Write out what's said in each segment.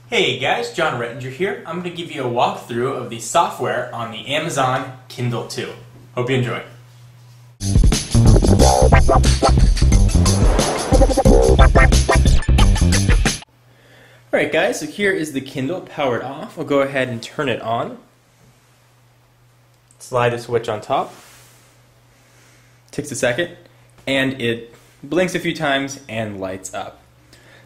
Hey guys, John Rettinger here. I'm going to give you a walkthrough of the software on the Amazon Kindle 2. Hope you enjoy. Alright guys, so here is the Kindle powered off. I'll go ahead and turn it on. Slide the switch on top. Takes a second, and it blinks a few times and lights up.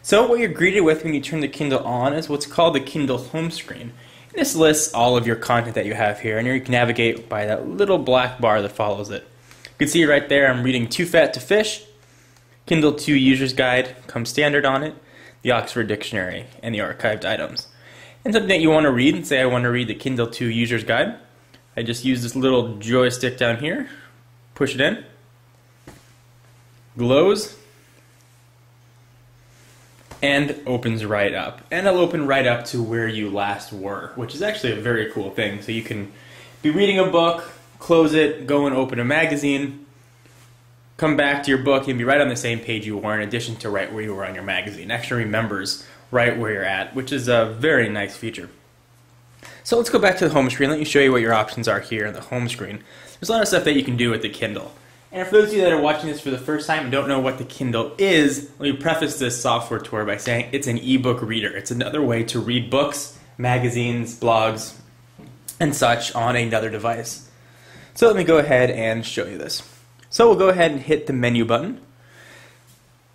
So what you're greeted with when you turn the Kindle on is what's called the Kindle home screen. And this lists all of your content that you have here, and here you can navigate by that little black bar that follows it. You can see right there I'm reading Too Fat to Fish, Kindle 2 User's Guide comes standard on it, the Oxford Dictionary, and the archived items. And something that you want to read, and say I want to read the Kindle 2 User's Guide, I just use this little joystick down here, push it in, glows, and opens right up. And it'll open right up to where you last were, which is actually a very cool thing. So you can be reading a book, close it, go and open a magazine, come back to your book, and be right on the same page you were in addition to right where you were on your magazine. It actually remembers right where you're at, which is a very nice feature. So let's go back to the home screen. Let me show you what your options are here on the home screen. There's a lot of stuff that you can do with the Kindle. And for those of you that are watching this for the first time and don't know what the Kindle is, let me preface this software tour by saying it's an ebook reader. It's another way to read books, magazines, blogs, and such on another device. So let me go ahead and show you this. So we'll go ahead and hit the menu button.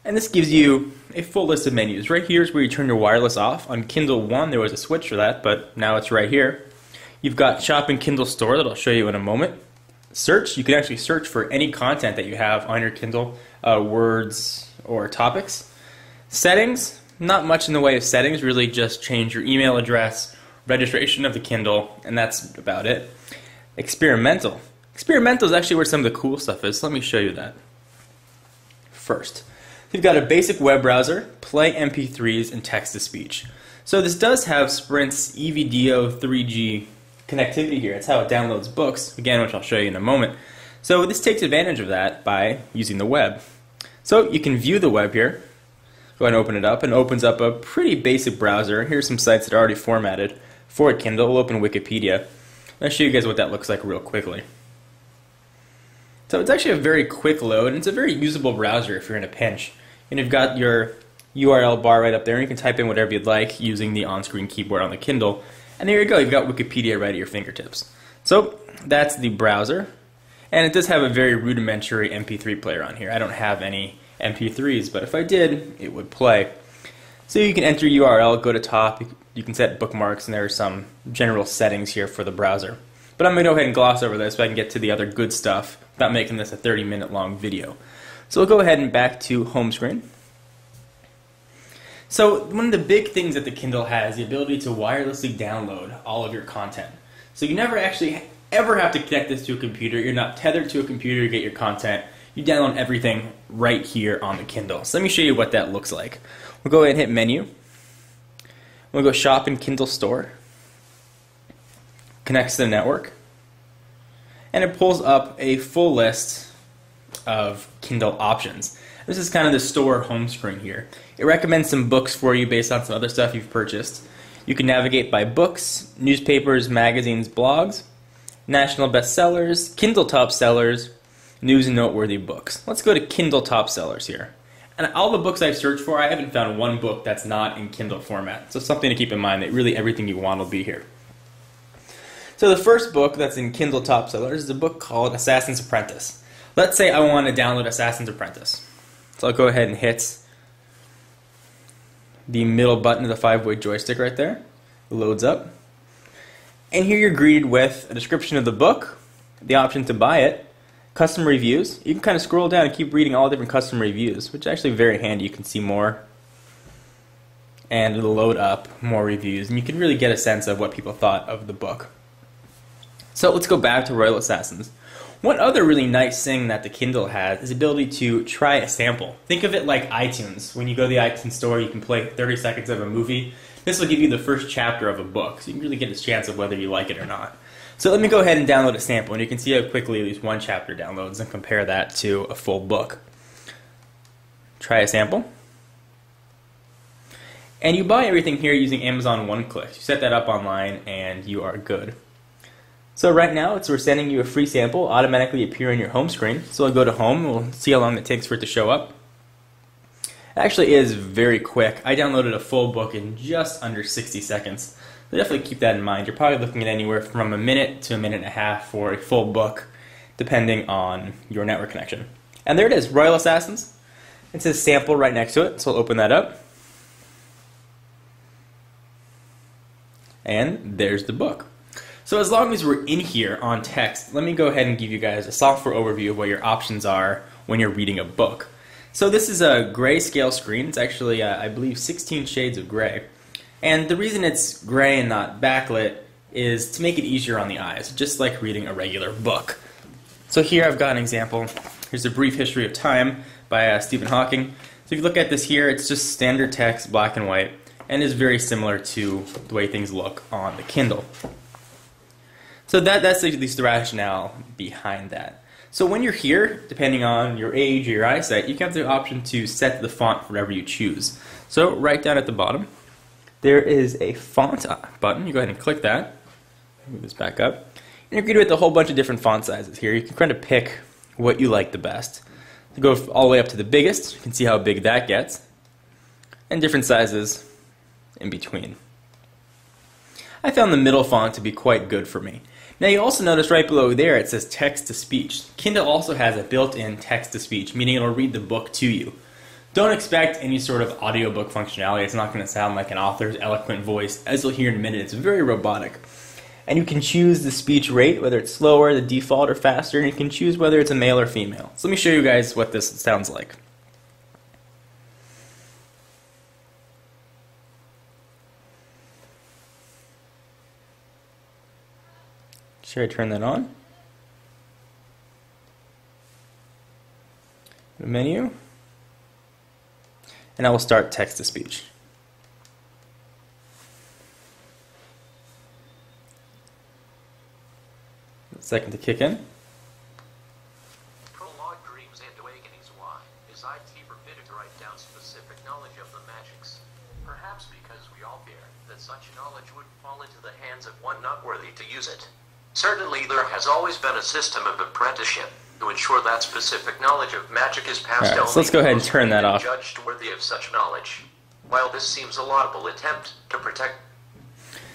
And this gives you a full list of menus. Right here is where you turn your wireless off. On Kindle 1 there was a switch for that, but now it's right here. You've got Shop and Kindle Store that I'll show you in a moment. Search, you can actually search for any content that you have on your Kindle, words or topics. Settings, not much in the way of settings, really just change your email address, registration of the Kindle, and that's about it. Experimental. Experimental is actually where some of the cool stuff is. Let me show you that. First, you've got a basic web browser, play MP3s, and text-to-speech. So this does have Sprint's EVDO 3G connectivity here. It's how it downloads books, again, which I'll show you in a moment. So this takes advantage of that by using the web. So you can view the web here. Go ahead and open it up, and it opens up a pretty basic browser. Here's some sites that are already formatted for a Kindle. We'll open Wikipedia. I'll show you guys what that looks like real quickly. So it's actually a very quick load, and it's a very usable browser if you're in a pinch. And you've got your URL bar right up there, and you can type in whatever you'd like using the on-screen keyboard on the Kindle. And there you go, you've got Wikipedia right at your fingertips. So that's the browser, and it does have a very rudimentary MP3 player on here. I don't have any MP3s, but if I did, it would play. So you can enter URL, go to top, you can set bookmarks, and there are some general settings here for the browser. But I'm going to go ahead and gloss over this so I can get to the other good stuff without making this a 30-minute long video. So we'll go ahead and back to home screen. So one of the big things that the Kindle has is the ability to wirelessly download all of your content. So you never actually ever have to connect this to a computer. You're not tethered to a computer to get your content. You download everything right here on the Kindle. So let me show you what that looks like. We'll go ahead and hit menu. We'll go shop in Kindle Store. Connects to the network. And it pulls up a full list of Kindle options. This is kind of the store home screen here. It recommends some books for you based on some other stuff you've purchased. You can navigate by books, newspapers, magazines, blogs, national bestsellers, Kindle top sellers, news and noteworthy books. Let's go to Kindle top sellers here. And all the books I've searched for, I haven't found one book that's not in Kindle format. So something to keep in mind that really everything you want will be here. So the first book that's in Kindle top sellers is a book called Assassin's Apprentice. Let's say I want to download Assassin's Apprentice. So I'll go ahead and hit the middle button of the 5-way joystick right there. It loads up. And here you're greeted with a description of the book, the option to buy it, custom reviews. You can kind of scroll down and keep reading all different custom reviews, which is actually very handy. You can see more, and it'll load up more reviews, and you can really get a sense of what people thought of the book. So let's go back to Royal Assassins. One other really nice thing that the Kindle has is the ability to try a sample. Think of it like iTunes. When you go to the iTunes store, you can play 30 seconds of a movie. This will give you the first chapter of a book, so you can really get a chance of whether you like it or not. So let me go ahead and download a sample, and you can see how quickly at least one chapter downloads and compare that to a full book. Try a sample. And you buy everything here using Amazon one-click. You set that up online and you are good. So right now we're sending you a free sample, automatically appear on your home screen. So I'll go to home, we'll see how long it takes for it to show up. It actually is very quick. I downloaded a full book in just under 60 seconds. So definitely keep that in mind. You're probably looking at anywhere from a minute to a minute and a half for a full book, depending on your network connection. And there it is, Royal Assassins. It says sample right next to it, so I'll open that up. And there's the book. So as long as we're in here on text, let me go ahead and give you guys a software overview of what your options are when you're reading a book. So this is a grayscale screen. It's actually, I believe, 16 shades of gray. And the reason it's gray and not backlit is to make it easier on the eyes, just like reading a regular book. So here I've got an example. Here's A Brief History of Time by Stephen Hawking. So if you look at this here, it's just standard text, black and white, and is very similar to the way things look on the Kindle. So that's at least the rationale behind that. So when you're here, depending on your age or your eyesight, you can have the option to set the font for whatever you choose. So right down at the bottom, there is a font button. You go ahead and click that. Move this back up. And you're greeted with a whole bunch of different font sizes here. You can kind of pick what you like the best. To go all the way up to the biggest, you can see how big that gets, and different sizes in between. I found the middle font to be quite good for me. Now you also notice right below there it says text-to-speech. Kindle also has a built-in text-to-speech, meaning it'll read the book to you. Don't expect any sort of audiobook functionality. It's not going to sound like an author's eloquent voice. As you'll hear in a minute, it's very robotic. And you can choose the speech rate, whether it's slower, the default, or faster, and you can choose whether it's a male or female. So let me show you guys what this sounds like. Should I turn that on? The menu. And I will start text-to-speech. Second to kick in. Prologue dreams and awakenings. Why? Is IT forbidden to write down specific knowledge of the magics? Perhaps because we all fear that such knowledge would fall into the hands of one not worthy to use it. Certainly there has always been a system of apprenticeship to ensure that specific knowledge of magic is passed Alright, only so let's go ahead and to those turn that who have off. been judged worthy of such knowledge. While this seems a laudable attempt to protect.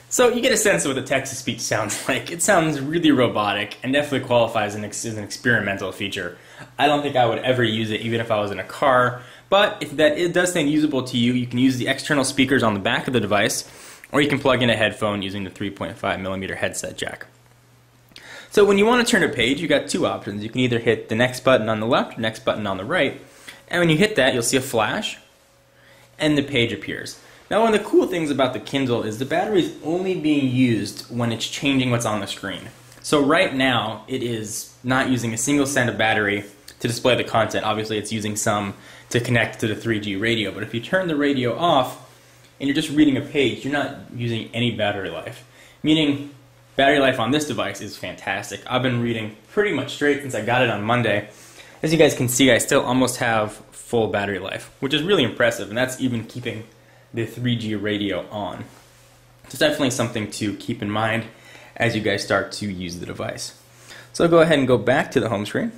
So you get a sense of what the text-to-speech sounds like. It sounds really robotic and definitely qualifies as an experimental feature. I don't think I would ever use it even if I was in a car, but if it does sound usable to you, you can use the external speakers on the back of the device, or you can plug in a headphone using the 3.5mm headset jack. So when you want to turn a page, you got two options. You can either hit the next button on the left or next button on the right, and when you hit that, you'll see a flash, and the page appears. Now, one of the cool things about the Kindle is the battery is only being used when it's changing what's on the screen. So right now, it is not using a single cent of battery to display the content. Obviously, it's using some to connect to the 3G radio, but if you turn the radio off and you're just reading a page, you're not using any battery life. Meaning, battery life on this device is fantastic. I've been reading pretty much straight since I got it on Monday. As you guys can see, I still almost have full battery life, which is really impressive, and that's even keeping the 3G radio on. It's definitely something to keep in mind as you guys start to use the device. So I'll go ahead and go back to the home screen.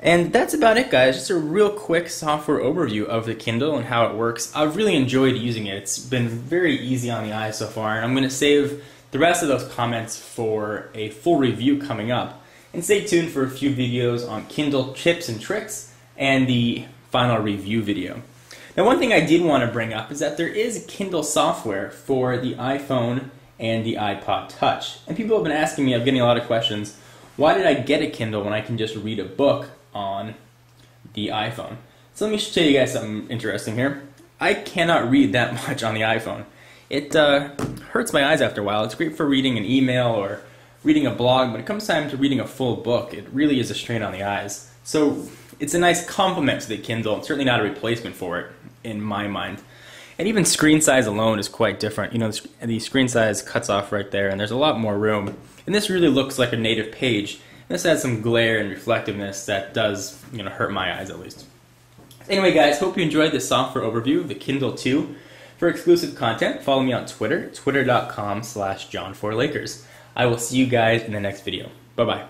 And that's about it, guys. Just a real quick software overview of the Kindle and how it works. I've really enjoyed using it. It's been very easy on the eyes so far, and I'm going to save the rest of those comments for a full review coming up. And stay tuned for a few videos on Kindle tips and tricks and the final review video. Now, one thing I did want to bring up is that there is Kindle software for the iPhone and the iPod Touch. And people have been asking me, I'm getting a lot of questions, why did I get a Kindle when I can just read a book on the iPhone? So let me show you guys something interesting here. I cannot read that much on the iPhone. It hurts my eyes after a while. It's great for reading an email or reading a blog, but when it comes time to reading a full book, it really is a strain on the eyes. So it's a nice complement to the Kindle, and certainly not a replacement for it, in my mind. And even screen size alone is quite different. You know, the screen size cuts off right there, and there's a lot more room. And this really looks like a native page. And this has some glare and reflectiveness that does, hurt my eyes at least. Anyway, guys, hope you enjoyed this software overview of the Kindle 2. For exclusive content, follow me on Twitter, twitter.com/John4Lakers. I will see you guys in the next video. Bye-bye.